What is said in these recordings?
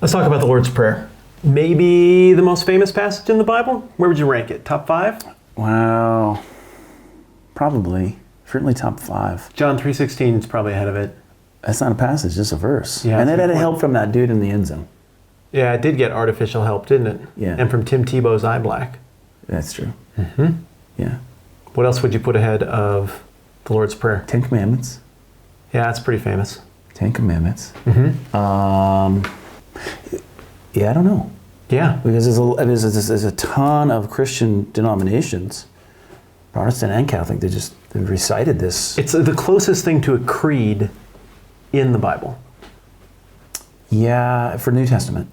Let's talk about the Lord's Prayer. Maybe the most famous passage in the Bible? Where would you rank it? Top 5? Wow. Probably. Certainly top 5. John 3:16 is probably ahead of it. That's not a passage, just a verse. Yeah, and it had help from that dude in the end zone. Yeah, it did get artificial help, didn't it? Yeah. And from Tim Tebow's eye black. That's true. Mm-hmm. Yeah. What else would you put ahead of the Lord's Prayer? 10 Commandments. Yeah, that's pretty famous. 10 Commandments. Mm-hmm. Yeah, I don't know. Yeah. Because there's a ton of Christian denominations, Protestant and Catholic, they've recited this. It's the closest thing to a creed in the Bible. Yeah, for New Testament.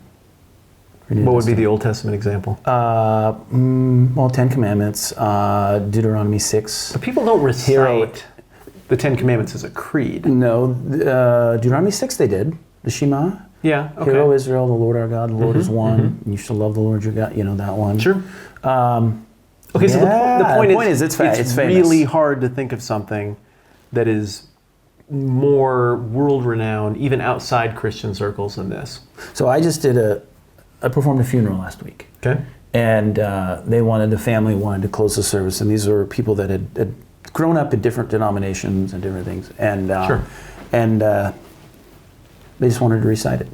What would be the Old Testament example? Well, 10 Commandments, Deuteronomy 6. But people don't recite the 10 Commandments as a creed. No, Deuteronomy 6 they did. The Shema. Yeah, okay. Hear, O Israel, the Lord our God, the Lord is one. Mm-hmm. You shall love the Lord your God, that one. Sure. Okay, so the point is it's famous. really hard to think of something that is more world-renowned, even outside Christian circles, than this. So I performed a funeral last week. Okay. And the family wanted to close the service, and these were people that had grown up in different denominations and different things. And sure. And they just wanted to recite it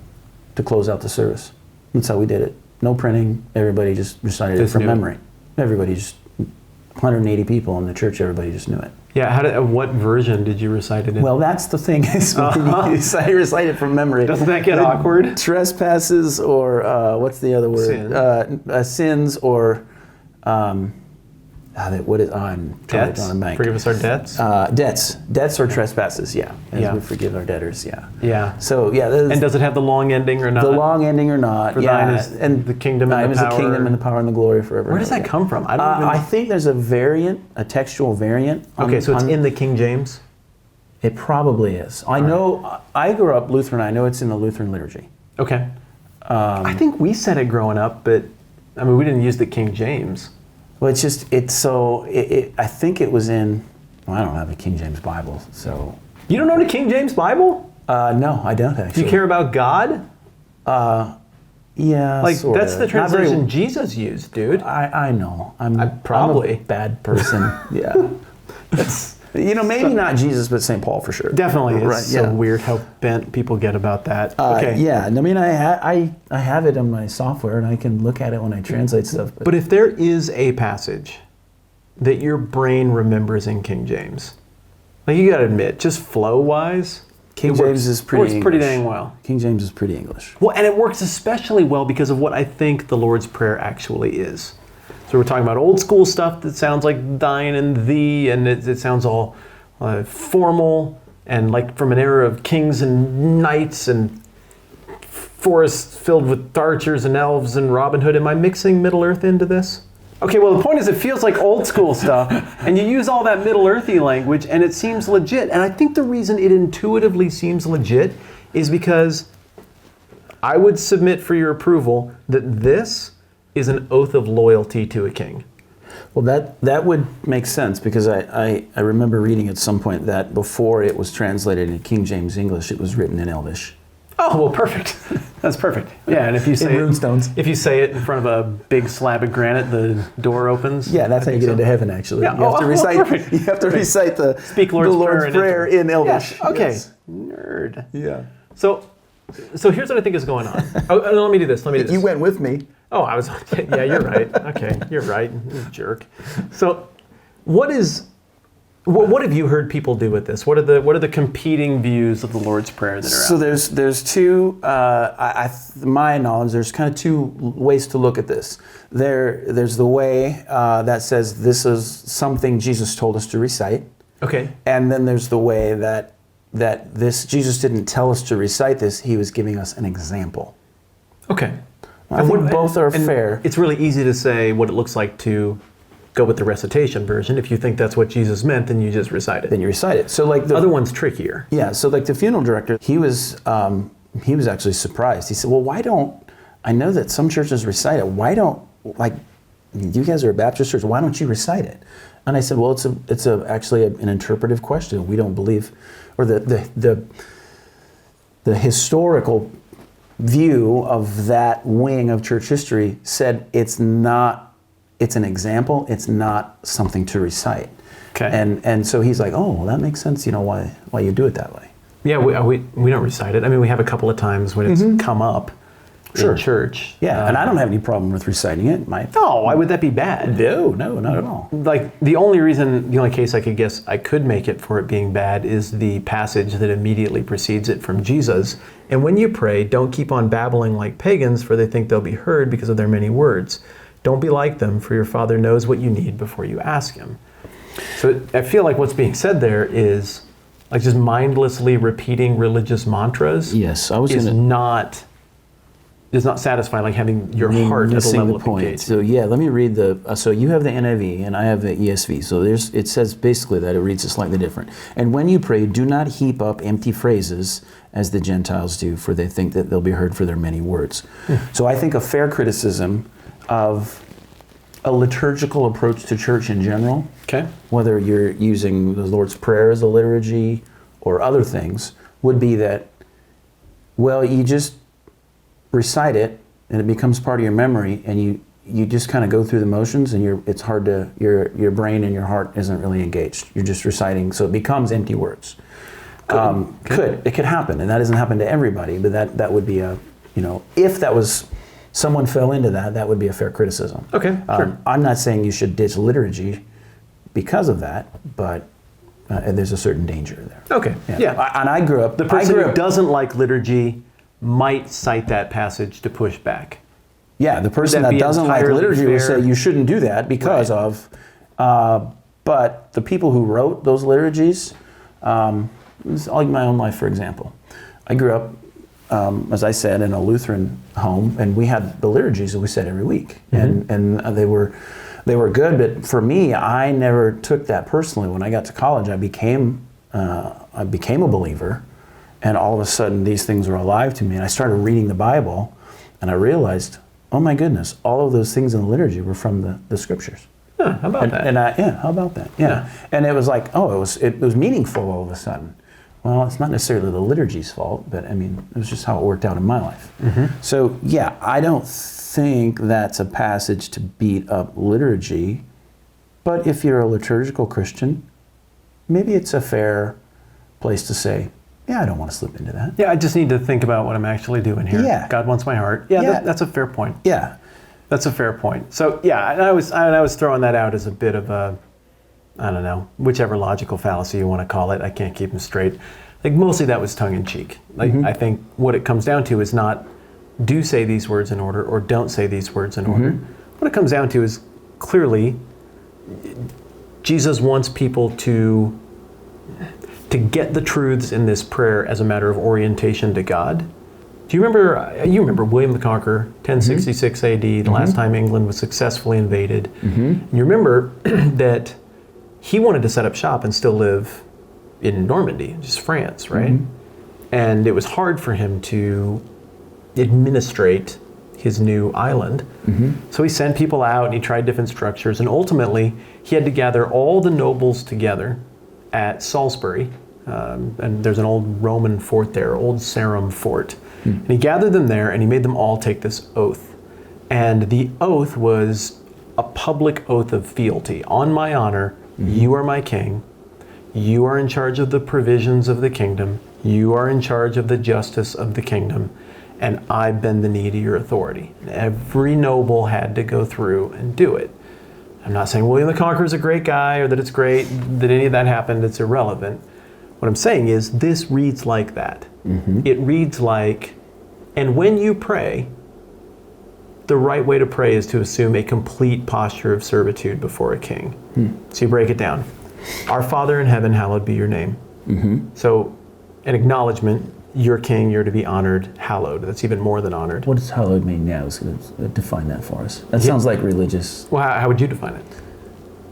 to close out the service. That's how we did it. No printing. Everybody just recited it from memory. Everybody just 180 people in the church. Everybody just knew it. Yeah. What version did you recite it in? Well, that's the thing. Is when you recite it from memory. Doesn't that get awkward? Trespasses, or what's the other word? Sins, or what is I'm debts? On a bank. Forgive us our debts. Debts or trespasses. Yeah. As we forgive our debtors. Yeah. Yeah. So yeah. And does it have the long ending or not? The long ending or not? For thine is the kingdom and the power. The kingdom and the power and the glory forever. Where does that come from? I think there's a textual variant. Okay, so it's in the King James. It probably is. I know. I grew up Lutheran. I know it's in the Lutheran liturgy. Okay. I think we said it growing up, but we didn't use the King James. Well, I think it was in. Well, I don't have a King James Bible, so. You don't own a King James Bible? No, I don't actually. Do you care about God? Yeah, sorta. That's the translation Jesus used, dude. I know. I'm a bad person. Yeah. That's maybe not Jesus, but St. Paul for sure. Definitely. It's so weird how bent people get about that. Okay. Yeah. I have it on my software, and I can look at it when I translate stuff. But if there is a passage that your brain remembers in King James, you got to admit, just flow-wise, King James is pretty English. Works pretty dang well. King James is pretty English. Well, and it works especially well because of what I think the Lord's Prayer actually is. So we're talking about old school stuff that sounds like thine and thee, and it sounds all formal and like from an era of kings and knights and forests filled with archers and elves and Robin Hood. Am I mixing Middle Earth into this? Okay, well, the point is it feels like old school stuff, and you use all that Middle Earthy language, and it seems legit. And I think the reason it intuitively seems legit is because I would submit for your approval that this is an oath of loyalty to a king. Well, that would make sense, because I remember reading at some point that before it was translated in King James English, it was written in Elvish. Oh, well, perfect. That's perfect. Yeah, and if you say in runestones. If you say it in front of a big slab of granite, the door opens. Yeah, that's how you get into heaven, actually. Yeah. You have to recite. Perfect. You have to recite the Lord's Prayer in Elvish. Yeah. Okay. Yes. Nerd. Yeah. So here's what I think is going on. Let me do this. You went with me. Oh, I was. Yeah, you're right. Okay, you're right. You jerk. So, what have you heard people do with this? What are the competing views of the Lord's Prayer that are out? So there's two. My knowledge, there's kind of two ways to look at this. There's the way that says this is something Jesus told us to recite. Okay. And then there's the way that this Jesus didn't tell us to recite this. He was giving us an example. Okay. I think both are fair. It's really easy to say what it looks like to go with the recitation version. If you think that's what Jesus meant, then you just recite it. Then you recite it. So the other one's trickier. Yeah. So the funeral director, he was actually surprised. He said, "Well, why don't I know that some churches recite it? Why don't you guys are a Baptist church? Why don't you recite it?" And I said, "Well, it's actually an interpretive question. We don't believe, or the historical view of that wing of church history said it's an example, it's not something to recite. Okay. And so he's like, oh, well, that makes sense, why you do it that way. Yeah, we don't recite it. I mean, we have a couple of times when it's come up in church. Yeah, and I don't have any problem with reciting it. No, why would that be bad? No, not at all. Like, the only case I could guess I could make it for it being bad is the passage that immediately precedes it from Jesus. And when you pray, don't keep on babbling like pagans, for they think they'll be heard because of their many words. Don't be like them, for your Father knows what you need before you ask Him. So I feel like what's being said there is, like, just mindlessly repeating religious mantras. Yes, is not satisfying, like having your heart at the level of engagement. So let me read so you have the NIV and I have the ESV. So it says basically that it reads slightly different. And when you pray, do not heap up empty phrases as the Gentiles do, for they think that they'll be heard for their many words. So I think a fair criticism of a liturgical approach to church in general, whether you're using the Lord's Prayer as a liturgy or other things, would be that, well, you just recite it and it becomes part of your memory, and you just kind of go through the motions, and it's hard to, your brain and your heart isn't really engaged. You're just reciting, so it becomes empty words. It could happen, and that doesn't happen to everybody, but that would be if that was, someone fell into that would be a fair criticism. Okay, sure. I'm not saying you should ditch liturgy because of that, but there's a certain danger there. Okay, yeah. And I grew up... The person who doesn't like liturgy might cite that passage to push back. Yeah, the person that doesn't like liturgy will say you shouldn't do that because of... but the people who wrote those liturgies... I'll give my own life, for example. I grew up, as I said, in a Lutheran home, and we had the liturgies that we said every week, and they were good. But for me, I never took that personally. When I got to college, I became a believer, and all of a sudden these things were alive to me. And I started reading the Bible, and I realized, oh my goodness, all of those things in the liturgy were from the scriptures. Yeah, how about that? How about that? Yeah. And it was like, it was meaningful all of a sudden. Well, it's not necessarily the liturgy's fault, but I mean, it was just how it worked out in my life. So yeah, I don't think that's a passage to beat up liturgy, but if you're a liturgical Christian, maybe it's a fair place to say, yeah, I don't want to slip into that. Yeah, I just need to think about what I'm actually doing here. Yeah. God wants my heart. Yeah, that's a fair point. Yeah. That's a fair point. So yeah, and I was throwing that out as a bit of a, I don't know, whichever logical fallacy you want to call it. I can't keep them straight. Like, mostly that was tongue in cheek. Like, I think what it comes down to is not do say these words in order or don't say these words in order. What it comes down to is clearly Jesus wants people to get the truths in this prayer as a matter of orientation to God. Do you remember? You remember William the Conqueror, 1066 AD, the last time England was successfully invaded. And you remember that he wanted to set up shop and still live in Normandy, just France, right? And it was hard for him to administrate his new island. So he sent people out and he tried different structures, and ultimately he had to gather all the nobles together at Salisbury. And there's an old Roman fort there, Old Sarum Fort. And he gathered them there and he made them all take this oath. And the oath was a public oath of fealty. On my honor, you are my king. You are in charge of the provisions of the kingdom. You are in charge of the justice of the kingdom. And I bend the knee to your authority. And every noble had to go through and do it. I'm not saying William the Conqueror is a great guy or that it's great that any of that happened. It's irrelevant. What I'm saying is this reads like that. It reads like, and when you pray, the right way to pray is to assume a complete posture of servitude before a king. So you break it down. Our Father in heaven, hallowed be your name. So an acknowledgement, you're king, you're to be honored, hallowed. That's even more than honored. What does hallowed mean now? Define that for us. That sounds like religious. Well, how would you define it?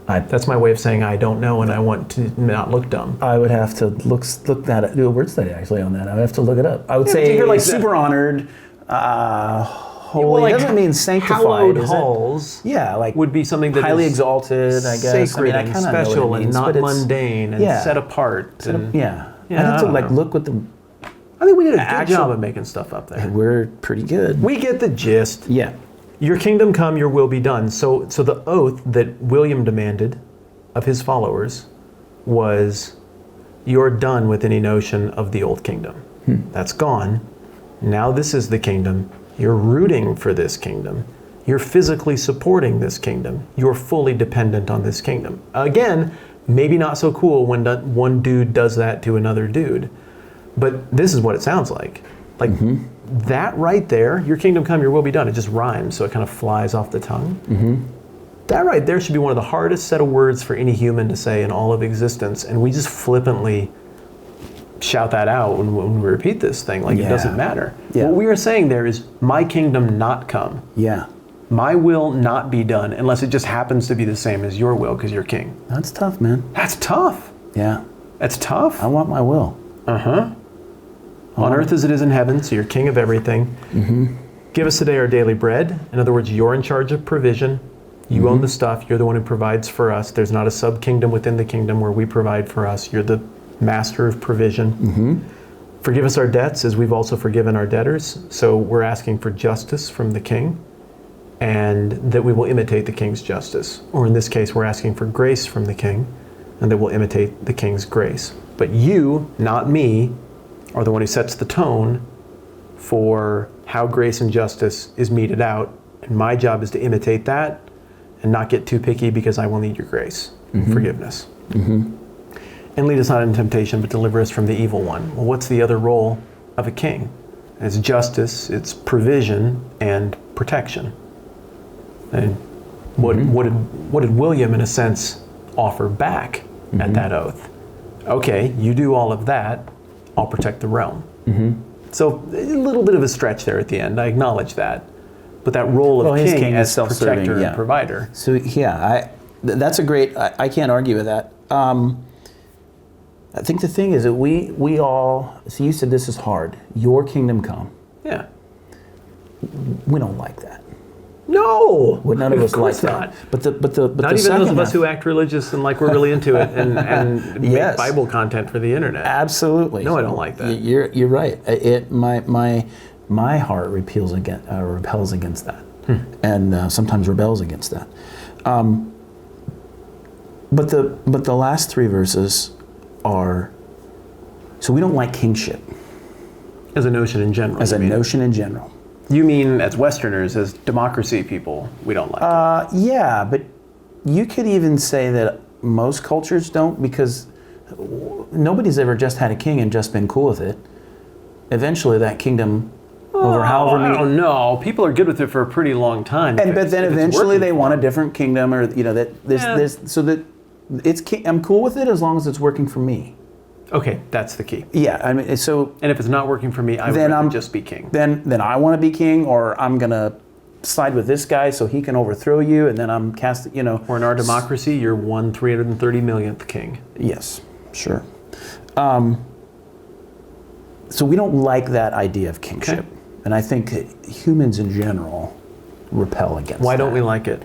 That's my way of saying I don't know and I want to not look dumb. I would have to do a word study actually on that. I would have to look it up. I would say like super honored, holy. It doesn't mean sanctified. Hallowed halls. Yeah, like would be something that highly is exalted, I guess. Sacred and special and not mundane and set apart. I'd have to look what the. I think we did a good job of making stuff up there. We're pretty good. We get the gist. Yeah. Your kingdom come, your will be done. So the oath that William demanded of his followers was, you're done with any notion of the old kingdom. That's gone. Now this is the kingdom. You're rooting for this kingdom. You're physically supporting this kingdom. You're fully dependent on this kingdom. Again, maybe not so cool when one dude does that to another dude, but this is what it sounds like. Like that right there, your kingdom come, your will be done. It just rhymes, so it kind of flies off the tongue. That right there should be one of the hardest set of words for any human to say in all of existence, and we just flippantly shout that out when we repeat this thing, like it doesn't matter. What we are saying there is, my kingdom not come. Yeah. My will not be done unless it just happens to be the same as your will because you're king. That's tough, man. That's tough. Yeah. That's tough. I want my will. On earth as it is in heaven, so you're king of everything. Give us today our daily bread. In other words, you're in charge of provision. You own the stuff. You're the one who provides for us. There's not a sub-kingdom within the kingdom where we provide for us. You're the master of provision. Forgive us our debts as we've also forgiven our debtors. So we're asking for justice from the king, and that we will imitate the king's justice. Or in this case, we're asking for grace from the king, and that we'll imitate the king's grace. But you, not me, are the one who sets the tone for how grace and justice is meted out. And my job is to imitate that and not get too picky, because I will need your grace and forgiveness. And lead us not into temptation, but deliver us from the evil one. Well, what's the other role of a king? It's justice, it's provision, and protection. And what did William, in a sense, offer back at that oath? Okay, you do all of that, I'll protect the realm. So a little bit of a stretch there at the end, I acknowledge that. But that role of king as protector and provider. So yeah, that's a great, I can't argue with that. I think the thing is that we all, so you said this is hard, your kingdom come. Yeah. We don't like that. No, Well, none of us like that. not. But the Not even those of us who act religious and like we're really into it and Yes. make Bible content for the internet. Absolutely. No, I don't like that. You're right. My heart repels against that, and sometimes rebels against that. But the last three verses are, so we don't like kingship As a notion in general. notion in general. You mean as Westerners, as democracy people, we don't like it? Yeah, but you could even say that most cultures don't, because nobody's ever just had a king and just been cool with it. Eventually that kingdom, over however many... I don't know. People are good with it for a pretty long time. But then eventually they want a different kingdom, or that there's so that I'm cool with it as long as it's working for me. Okay, that's the key. Yeah, I mean, so... And if it's not working for me, I would rather just be king. Then I want to be king, or I'm going to side with this guy so he can overthrow you, and then I'm cast, Or in our democracy, you're 1/330 millionth king. Yes, sure. So we don't like that idea of kingship. Okay. And I think humans in general repel against that. Why don't we like it?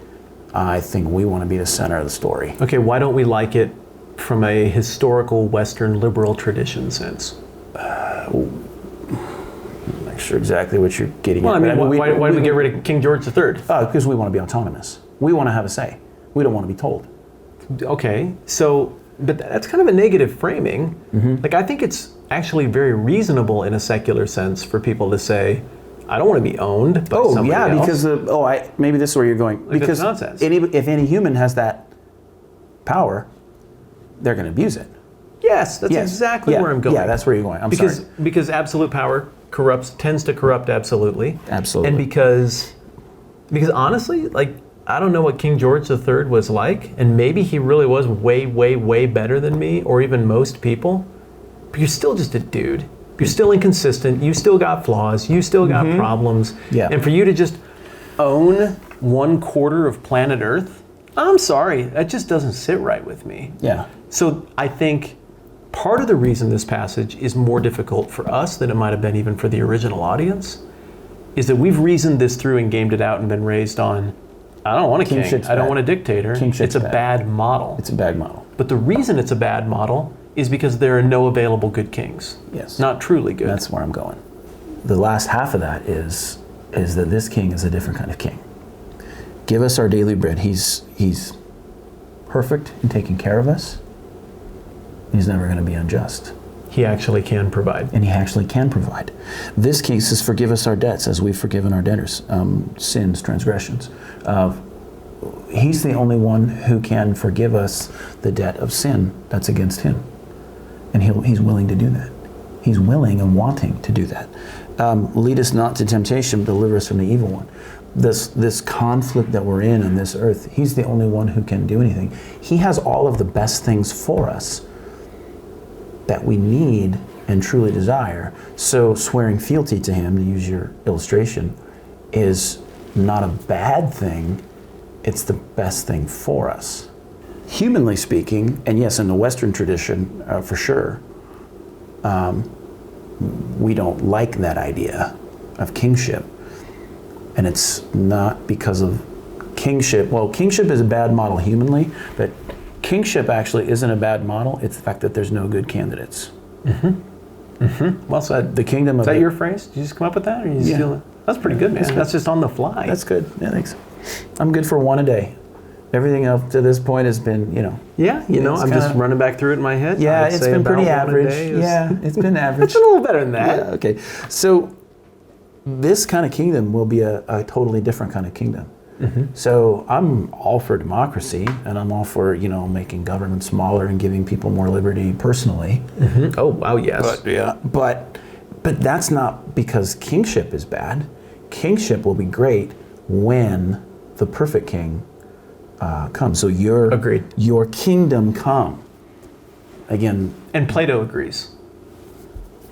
I think we want to be the center of the story. Okay, why don't we like it from a historical Western liberal tradition sense? I'm not sure exactly what you're getting Well, at. I mean, why did we get rid of King George III? Because we want to be autonomous. We want to have a say. We don't want to be told. Okay, so, but that's kind of a negative framing. Like, I think it's actually very reasonable in a secular sense for people to say, I don't want to be owned by somebody else. Because maybe this is where you're going. Like, because that's nonsense. if any human has that power, they're going to abuse it. Yes, that's exactly where I'm going. Yeah, that's where you're going. Because absolute power tends to corrupt absolutely. Absolutely. And because honestly, like, I don't know what King George III was like, and maybe he really was way, way, way better than me, or even most people, but you're still just a dude. You're still inconsistent, you still got flaws, you still got problems. Yeah. And for you to just own 1/4 of planet Earth, I'm sorry, that just doesn't sit right with me. Yeah. So I think part of the reason this passage is more difficult for us than it might have been even for the original audience is that we've reasoned this through and gamed it out and been raised on, I don't want a king, I don't want a dictator. It's a bad model. It's a bad model. But the reason it's a bad model is because there are no available good kings. Yes. Not truly good. That's where I'm going. The last half of that is that this king is a different kind of king. Give us our daily bread. He's perfect in taking care of us. He's never going to be unjust. He actually can provide. And he actually can provide. This king says, forgive us our debts as we've forgiven our debtors, sins, transgressions. He's the only one who can forgive us the debt of sin that's against him. And he's willing to do that. He's willing and wanting to do that. Lead us not to temptation, but deliver us from the evil one. This conflict that we're in on this earth, he's the only one who can do anything. He has all of the best things for us that we need and truly desire. So swearing fealty to him, to use your illustration, is not a bad thing. It's the best thing for us. Humanly speaking, and yes, in the Western tradition, for sure, we don't like that idea of kingship. And it's not because of kingship. Well, kingship is a bad model humanly, but kingship actually isn't a bad model. It's the fact that there's no good candidates. Well said. The kingdom of... Is that your phrase? Did you just come up with that? Or you just feel it? That's pretty good, man. That's just on the fly. That's good. Yeah, thanks. I'm good for one a day. Everything up to this point has been, Yeah, I'm just running back through it in my head. Yeah, I'd it's say been pretty about one a average. day is- Yeah, it's been average. It's a little better than that. Yeah, okay. So this kind of kingdom will be a totally different kind of kingdom. So I'm all for democracy, and I'm all for, making government smaller and giving people more liberty personally. Oh, wow, yes. But that's not because kingship is bad. Kingship will be great when the perfect king comes. So Agreed. Your kingdom come. Again. And Plato agrees.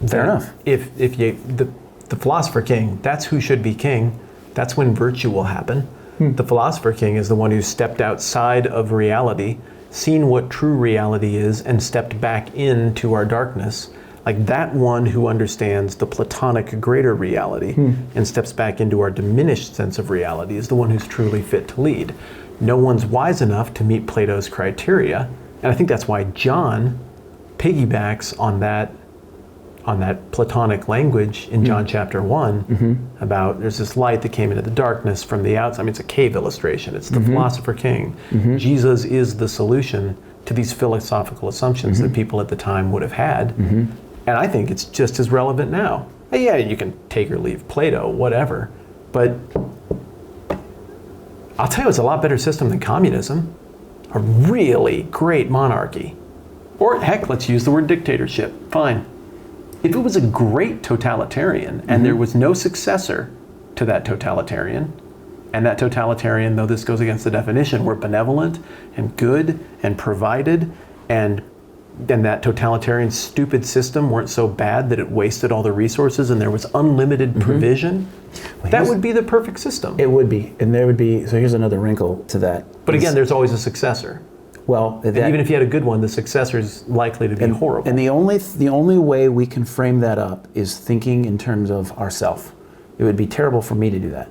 Fair enough. If the philosopher king, that's who should be king. That's when virtue will happen. The philosopher king is the one who stepped outside of reality, seen what true reality is, and stepped back into our darkness. Like that one who understands the Platonic greater reality and steps back into our diminished sense of reality is the one who's truly fit to lead. No one's wise enough to meet Plato's criteria, and I think that's why John piggybacks on that Platonic language in John chapter 1 about there's this light that came into the darkness from the outside. I mean, it's a cave illustration. It's the philosopher king. Jesus is the solution to these philosophical assumptions that people at the time would have had. And I think it's just as relevant now. Yeah, you can take or leave Plato, whatever. But I'll tell you, it's a lot better system than communism. A really great monarchy. Or heck, let's use the word dictatorship. Fine. If it was a great totalitarian and there was no successor to that totalitarian, and that totalitarian, though this goes against the definition, were benevolent and good and provided, and that totalitarian stupid system weren't so bad that it wasted all the resources and there was unlimited provision, that would be the perfect system. It would be, and there would be, so here's another wrinkle to that. But again, there's always a successor. Well, And even if you had a good one, the successor is likely to be horrible. And the only way we can frame that up is thinking in terms of ourself. It would be terrible for me to do that.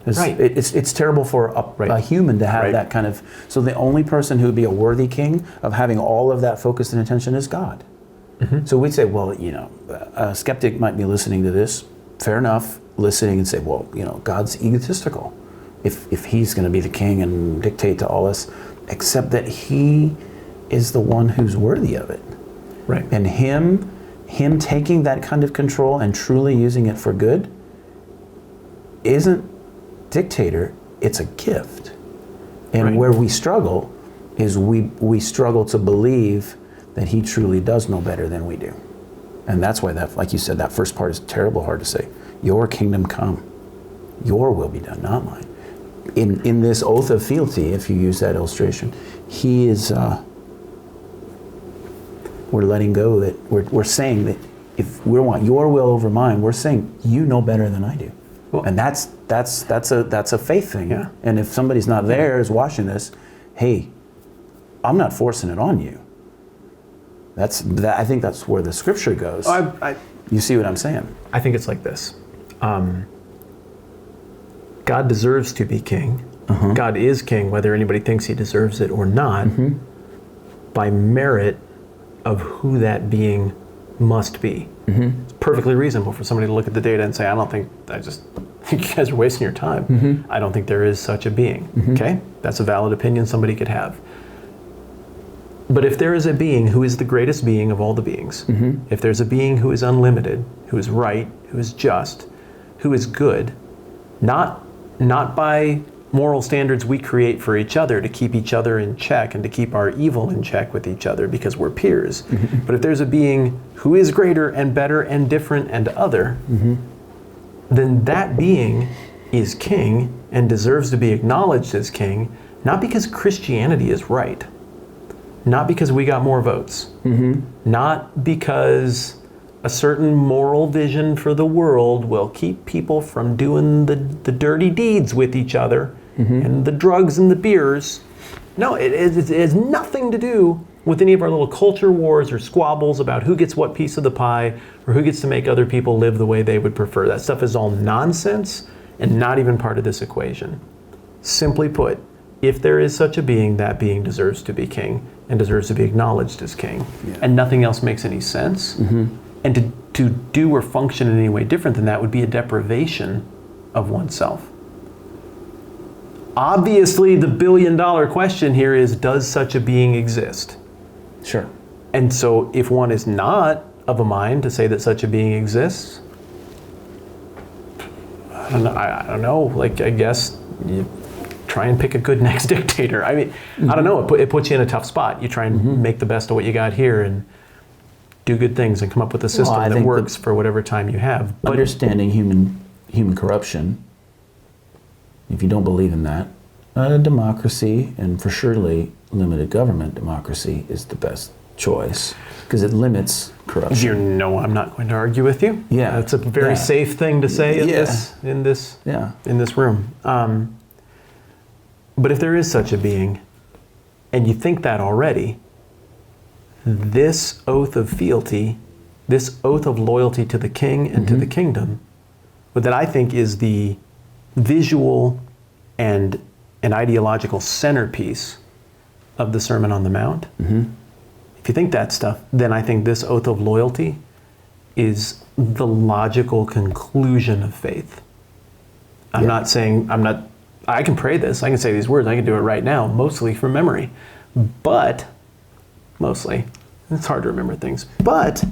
Right. It's terrible for a human to have that kind of. So the only person who would be a worthy king of having all of that focus and attention is God. So we'd say, well, a skeptic might be listening to this, fair enough, listening and say, well, God's egotistical if he's going to be the king and dictate to all us, except that he is the one who's worthy of it. Right. And him taking that kind of control and truly using it for good isn't dictator, it's a gift. And where we struggle is we struggle to believe that he truly does know better than we do. And that's why that, like you said, that first part is terrible hard to say. Your kingdom come, your will be done, not mine. In this oath of fealty, if you use that illustration, he is, we're letting go that, we're saying that if we want your will over mine, we're saying you know better than I do. Well, and that's a faith thing. Yeah. And if somebody's not there is watching this, hey, I'm not forcing it on you. I think that's where the scripture goes. You see what I'm saying? I think it's like this. God deserves to be king. God is king, whether anybody thinks he deserves it or not. By merit of who that being must be. It's perfectly reasonable for somebody to look at the data and say, I think you guys are wasting your time. I don't think there is such a being. Okay? That's a valid opinion somebody could have. But if there is a being who is the greatest being of all the beings, if there's a being who is unlimited, who is right, who is just, who is good, not by moral standards we create for each other to keep each other in check and to keep our evil in check with each other because we're peers. But if there's a being who is greater and better and different and other, then that being is king and deserves to be acknowledged as king, not because Christianity is right, not because we got more votes, not because a certain moral vision for the world will keep people from doing the dirty deeds with each other and the drugs and the beers. No, it has nothing to do with any of our little culture wars or squabbles about who gets what piece of the pie or who gets to make other people live the way they would prefer. That stuff is all nonsense and not even part of this equation. Simply put, if there is such a being, that being deserves to be king and deserves to be acknowledged as king. And nothing else makes any sense. And to do or function in any way different than that would be a deprivation of oneself. Obviously, the billion-dollar question here is, does such a being exist? Sure. And so if one is not of a mind to say that such a being exists, I don't know. Like, I guess you try and pick a good next dictator. I mean, I don't know. It puts you in a tough spot. You try and make the best of what you got here and do good things and come up with a system that works for whatever time you have. But understanding human corruption, if you don't believe in that, a democracy, and for surely limited government democracy, is the best choice because it limits corruption. You know, I'm not going to argue with you. Yeah, that's a very safe thing to say in this room. But if there is such a being, and you think that already, this oath of fealty, this oath of loyalty to the king and to the kingdom, but that I think is the visual and an ideological centerpiece of the Sermon on the Mount. If you think that stuff, then I think this oath of loyalty is the logical conclusion of faith. I can pray this, I can say these words, I can do it right now, mostly from memory. But, mostly, it's hard to remember things. But,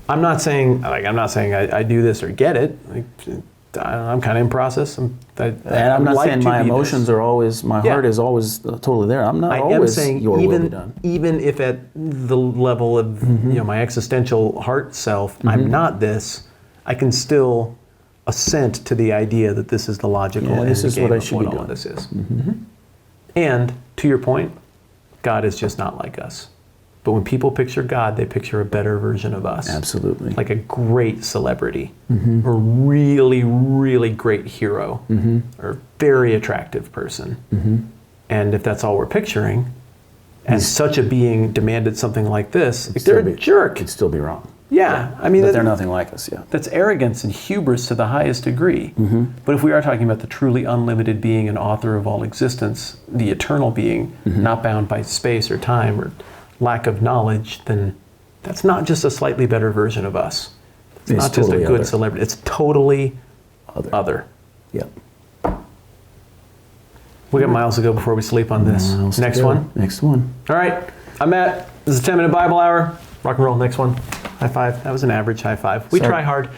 I'm not saying I do this or get it. I'm kind of in process. I'm not saying my emotions are always, my heart is always totally there. I'm not always saying your will be done. Even if at the level of my existential heart self, I'm not this, I can still assent to the idea that this is the logical end this is game what I of should what be all doing. of this is. And to your point, God is just not like us. But when people picture God, they picture a better version of us. Absolutely. Like a great celebrity, or really, really great hero, or very attractive person. And if that's all we're picturing, and such a being demanded something like this, they're a jerk. It'd still be wrong. Yeah, I mean, but they're nothing like us. Yeah, that's arrogance and hubris to the highest degree. But if we are talking about the truly unlimited being and author of all existence, the eternal being, not bound by space or time or lack of knowledge, then that's not just a slightly better version of us. It's not just a good celebrity. It's totally other. Yep. We got miles to go before we sleep on this. Next one. Next one. All right. I'm Matt. This is a 10-minute Bible hour. Rock and roll. Next one. High five. That was an average high five. We try hard.